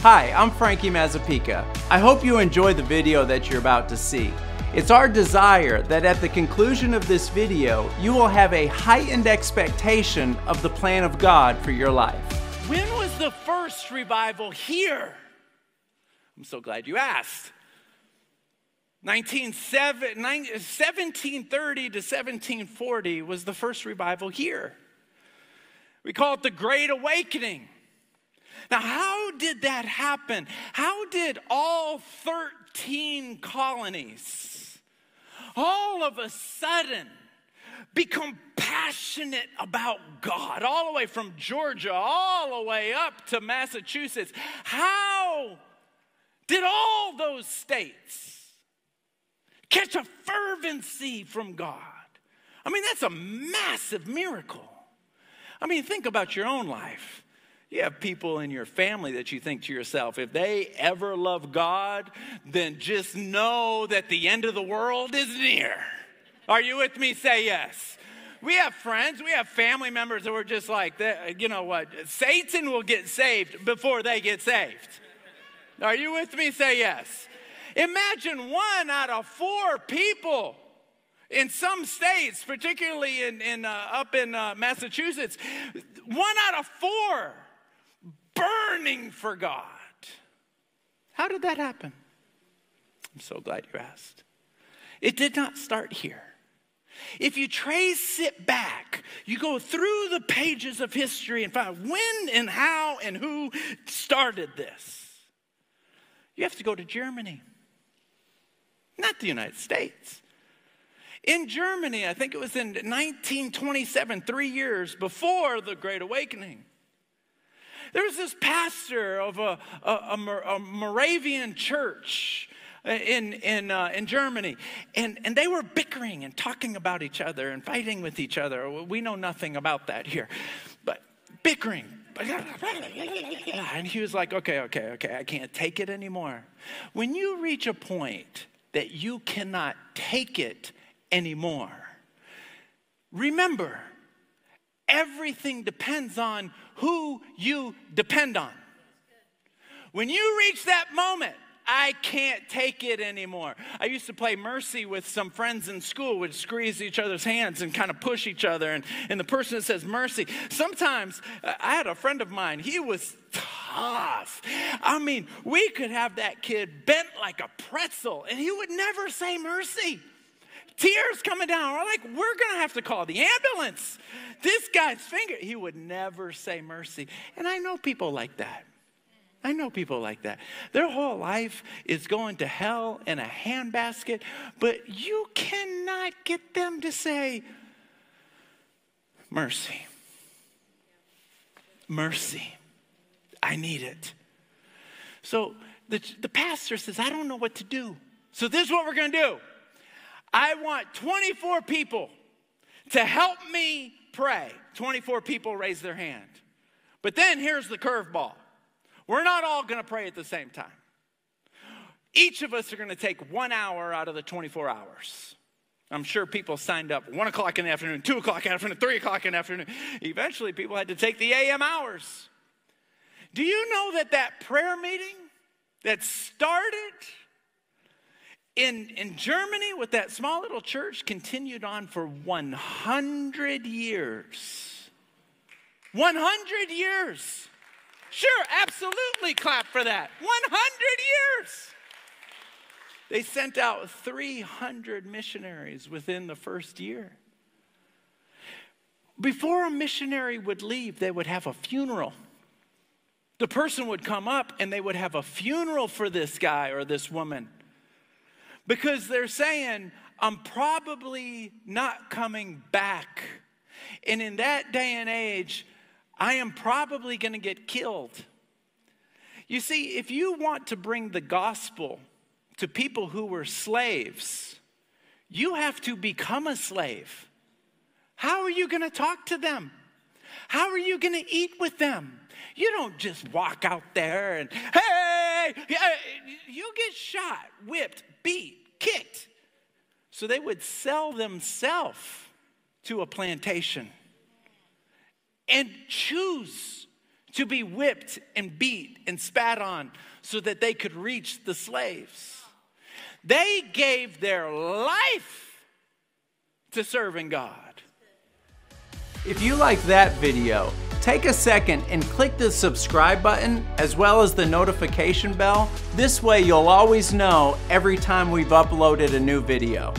Hi, I'm Frankie Mazzapica. I hope you enjoy the video that you're about to see. It's our desire that at the conclusion of this video, you will have a heightened expectation of the plan of God for your life. When was the first revival here? I'm so glad you asked. 1730 to 1740 was the first revival here. We call it the Great Awakening. Now, how did that happen? How did all 13 colonies all of a sudden become passionate about God, all the way from Georgia, all the way up to Massachusetts? How did all those states catch a fervency from God? I mean, that's a massive miracle. I mean, think about your own life. You have people in your family that you think to yourself, if they ever love God, then just know that the end of the world is near. Are you with me? Say yes. We have friends, we have family members that were just like, you know what, Satan will get saved before they get saved. Are you with me? Say yes. Imagine 1 out of 4 people in some states, particularly up in Massachusetts, 1 out of 4 burning for God. How did that happen? I'm so glad you asked. It did not start here. If you trace it back, you go through the pages of history and find when and how and who started this. You have to go to Germany, not the United States. In Germany, I think it was in 1927, 3 years before the Great Awakening, there was this pastor of a Moravian church in Germany, and they were bickering and talking about each other and fighting with each other. We know nothing about that here, but bickering. And he was like, okay, I can't take it anymore. When you reach a point that you cannot take it anymore, remember, everything depends on who you depend on. When you reach that moment, I can't take it anymore. I used to play Mercy with some friends in school. We'd squeeze each other's hands and kind of push each other. And the person that says Mercy, sometimes I had a friend of mine. He was tough. I mean, we could have that kid bent like a pretzel, and he would never say mercy. Tears coming down. We're like, we're going to have to call the ambulance. This guy's finger, he would never say mercy. And I know people like that. I know people like that. Their whole life is going to hell in a handbasket, but you cannot get them to say, mercy. Mercy. I need it. So the pastor says, I don't know what to do. So this is what we're going to do. I want 24 people to help me pray. 24 people raise their hand. But then here's the curveball. We're not all going to pray at the same time. Each of us are going to take 1 hour out of the 24 hours. I'm sure people signed up 1 o'clock in the afternoon, 2 o'clock in the afternoon, 3 o'clock in the afternoon. Eventually, people had to take the AM hours. Do you know that prayer meeting that started in Germany with that small little church continued on for 100 years? 100 years. Sure, absolutely clap for that. 100 years. They sent out 300 missionaries within the first year. Before a missionary would leave, they would have a funeral. The person would come up and they would have a funeral for this guy or this woman. Because they're saying, I'm probably not coming back. And in that day and age, I am probably going to get killed. You see, if you want to bring the gospel to people who were slaves, you have to become a slave. How are you going to talk to them? How are you going to eat with them? You don't just walk out there and, hey, you get shot, whipped, beat, kicked. So they would sell themselves to a plantation and choose to be whipped and beat and spat on so that they could reach the slaves. They gave their life to serving God. If you like that video, take a second and click the subscribe button as well as the notification bell. This way you'll always know every time we've uploaded a new video.